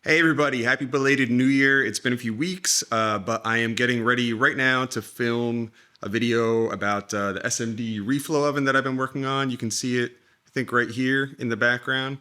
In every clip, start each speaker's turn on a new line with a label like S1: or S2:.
S1: Hey everybody, happy belated New Year. It's been a few weeks, but I am getting ready right now to film a video about the SMD reflow oven that I've been working on. You can see it, I think, right here in the background.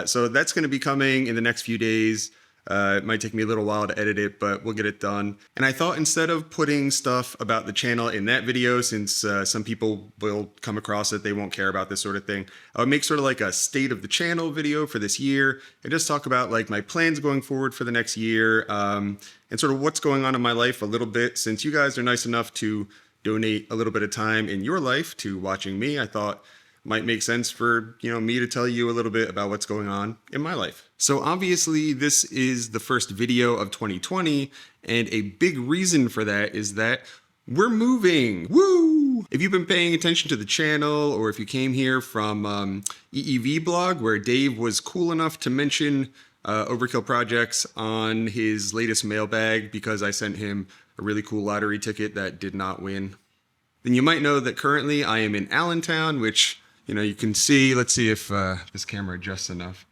S1: So that's going to be coming in the next few days. It might take me a little while to edit it, but we'll get it done. And I thought instead of putting stuff about the channel in that video, since some people will come across it, they won't care about this sort of thing, I would make sort of like a state of the channel video for this year and just talk about like my plans going forward for the next year and sort of what's going on in my life a little bit. Since you guys are nice enough to donate a little bit of time in your life to watching me, I thought might make sense for, me to tell you a little bit about what's going on in my life. So obviously this is the first video of 2020, and a big reason for that is that we're moving. Woo! If you've been paying attention to the channel, or if you came here from EEV blog, where Dave was cool enough to mention OverKill Projects on his latest mailbag because I sent him a really cool lottery ticket that did not win, then you might know that currently I am in Allentown, which you can see. Let's see if this camera adjusts enough.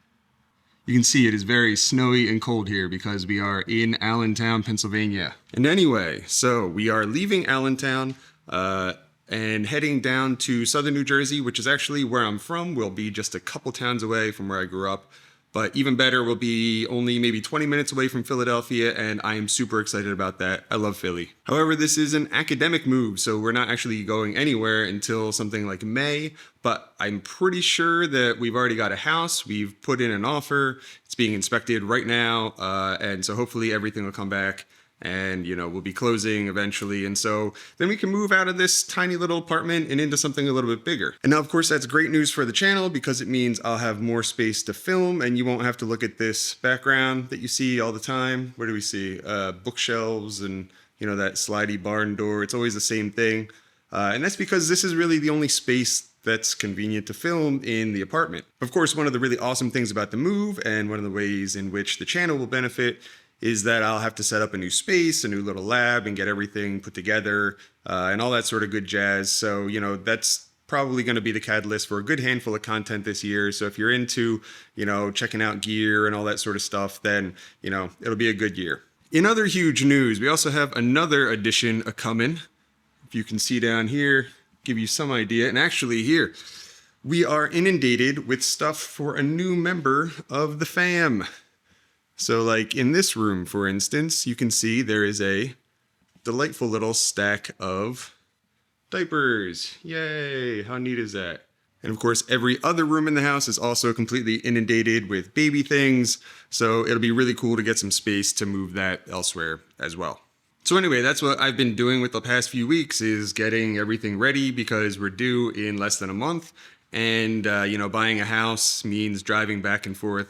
S1: You can see it is very snowy and cold here because we are in Allentown, Pennsylvania. And anyway, so we are leaving Allentown and heading down to southern New Jersey, which is actually where I'm from. We'll be just a couple towns away from where I grew up. But even better, we'll be only maybe 20 minutes away from Philadelphia, and I am super excited about that. I love Philly. However, this is an academic move, so we're not actually going anywhere until something like May, but I'm pretty sure that we've already got a house. We've put in an offer. It's being inspected right now, and so hopefully everything will come back. And, we'll be closing eventually. And so then we can move out of this tiny little apartment and into something a little bit bigger. And now, of course, that's great news for the channel because it means I'll have more space to film and you won't have to look at this background that you see all the time. Where do we see? Bookshelves and, that slidey barn door. It's always the same thing. And that's because this is really the only space that's convenient to film in the apartment. Of course, one of the really awesome things about the move, and one of the ways in which the channel will benefit, is that I'll have to set up a new space, a new little lab, and get everything put together and all that sort of good jazz. So, that's probably going to be the catalyst for a good handful of content this year. So if you're into, checking out gear and all that sort of stuff, then, it'll be a good year. In other huge news, we also have another addition a-coming. If you can see down here, give you some idea. And actually here, we are inundated with stuff for a new member of the fam. So like in this room, for instance, you can see there is a delightful little stack of diapers. Yay, how neat is that? And of course, every other room in the house is also completely inundated with baby things. So it'll be really cool to get some space to move that elsewhere as well. So anyway, that's what I've been doing with the past few weeks, is getting everything ready because we're due in less than a month. And, buying a house means driving back and forth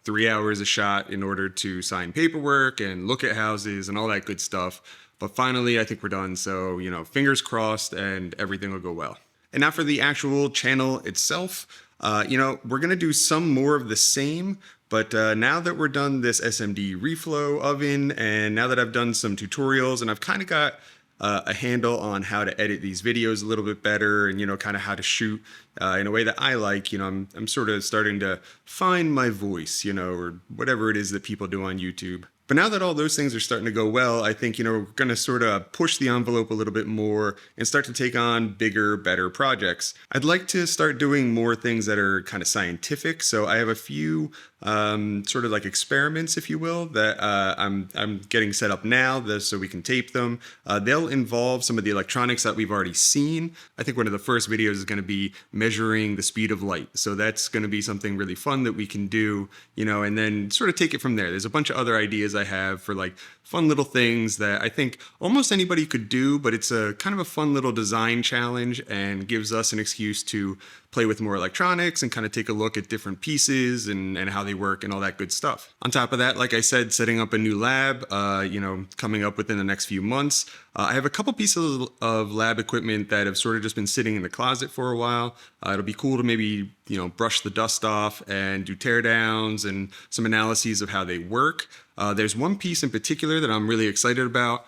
S1: 3 hours a shot in order to sign paperwork and look at houses and all that good stuff. But finally, I think we're done. So, fingers crossed and everything will go well. And now for the actual channel itself, we're going to do some more of the same. But now that we're done this SMD reflow oven, and now that I've done some tutorials and I've kind of got a handle on how to edit these videos a little bit better and, kind of how to shoot in a way that I like, I'm sort of starting to find my voice, or whatever it is that people do on YouTube. But now that all those things are starting to go well, I think, we're going to sort of push the envelope a little bit more and start to take on bigger, better projects. I'd like to start doing more things that are kind of scientific. So I have a few sort of like experiments, if you will, that I'm getting set up now so we can tape them. They'll involve some of the electronics that we've already seen. I think one of the first videos is going to be measuring the speed of light. So that's going to be something really fun that we can do, and then sort of take it from there. There's a bunch of other ideas I have for like fun little things that I think almost anybody could do, but it's a kind of a fun little design challenge and gives us an excuse to play with more electronics and kind of take a look at different pieces and how they work and all that good stuff. On top of that, like I said, setting up a new lab, coming up within the next few months. I have a couple pieces of lab equipment that have sort of just been sitting in the closet for a while. It'll be cool to maybe, brush the dust off and do teardowns and some analyses of how they work. There's one piece in particular that I'm really excited about.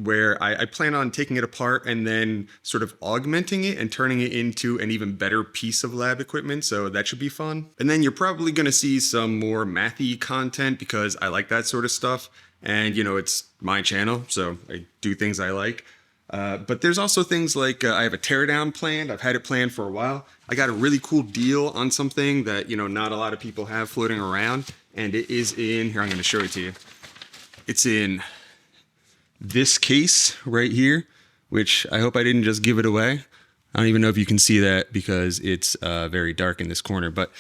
S1: where I plan on taking it apart and then sort of augmenting it and turning it into an even better piece of lab equipment. So that should be fun. And then you're probably going to see some more mathy content because I like that sort of stuff. And, you know, it's my channel, so I do things I like. But there's also things like I have a teardown planned. I've had it planned for a while. I got a really cool deal on something that, you know, not a lot of people have floating around. And it is in, here, I'm going to show it to you. It's in this case right here, which I hope I didn't just give it away. I don't even know if you can see that because it's very dark in this corner, but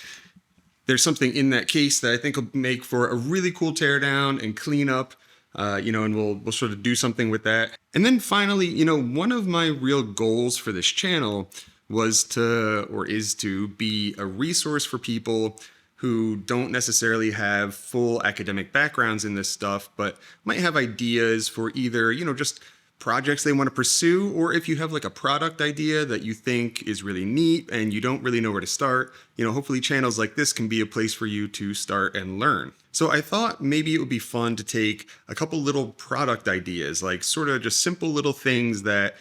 S1: there's something in that case that I think will make for a really cool teardown and cleanup, you know, and we'll sort of do something with that. And then finally, you know, one of my real goals for this channel was to, or is to, be a resource for people who don't necessarily have full academic backgrounds in this stuff, but might have ideas for either, you know, just projects they want to pursue, or if you have like a product idea that you think is really neat and you don't really know where to start, you know, hopefully channels like this can be a place for you to start and learn. So I thought maybe it would be fun to take a couple little product ideas, like sort of just simple little things that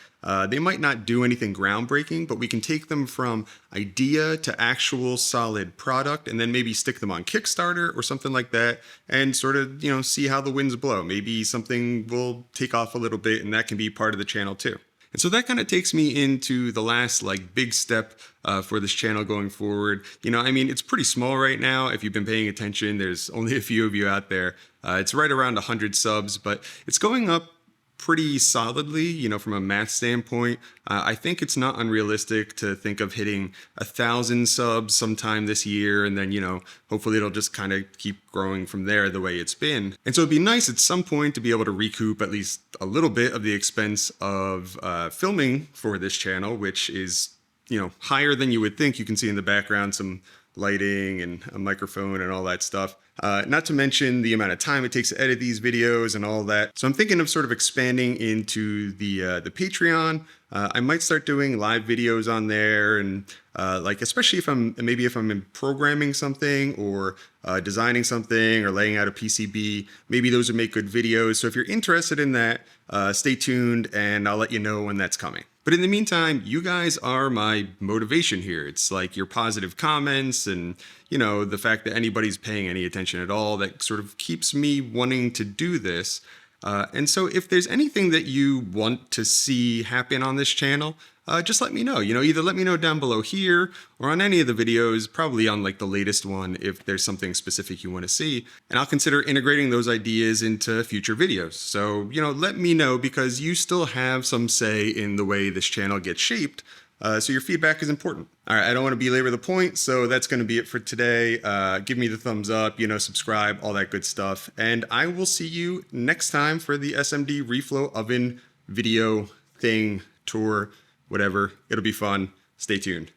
S1: they might not do anything groundbreaking, but we can take them from idea to actual solid product and then maybe stick them on Kickstarter or something like that and sort of, you know, see how the winds blow. Maybe something will take off a little bit and that can be part of the channel too. And so that kind of takes me into the last like big step for this channel going forward. You know, I mean, it's pretty small right now. If you've been paying attention, there's only a few of you out there. It's right around 100 subs, but it's going up pretty solidly, you know, from a math standpoint. I think it's not unrealistic to think of hitting 1,000 subs sometime this year, and then, you know, hopefully it'll just kind of keep growing from there the way it's been. And so it'd be nice at some point to be able to recoup at least a little bit of the expense of filming for this channel, which is, you know, higher than you would think. You can see in the background some lighting and a microphone and all that stuff. Not to mention the amount of time it takes to edit these videos and all that. So I'm thinking of sort of expanding into the Patreon. I might start doing live videos on there, and like especially if I'm in programming something or designing something or laying out a PCB, maybe those would make good videos. So if you're interested in that, stay tuned and I'll let you know when that's coming. But in the meantime, you guys are my motivation here. It's like your positive comments and, you know, the fact that anybody's paying any attention at all that sort of keeps me wanting to do this. And so if there's anything that you want to see happen on this channel, just let me know. You know, either let me know down below here or on any of the videos, probably on like the latest one if there's something specific you want to see. And I'll consider integrating those ideas into future videos. So, you know, let me know because you still have some say in the way this channel gets shaped. So your feedback is important. All right, I don't want to belabor the point, so that's going to be it for today. Give me the thumbs up, you know, subscribe, all that good stuff. And I will see you next time for the SMD reflow oven video thing, tour, whatever. It'll be fun. Stay tuned.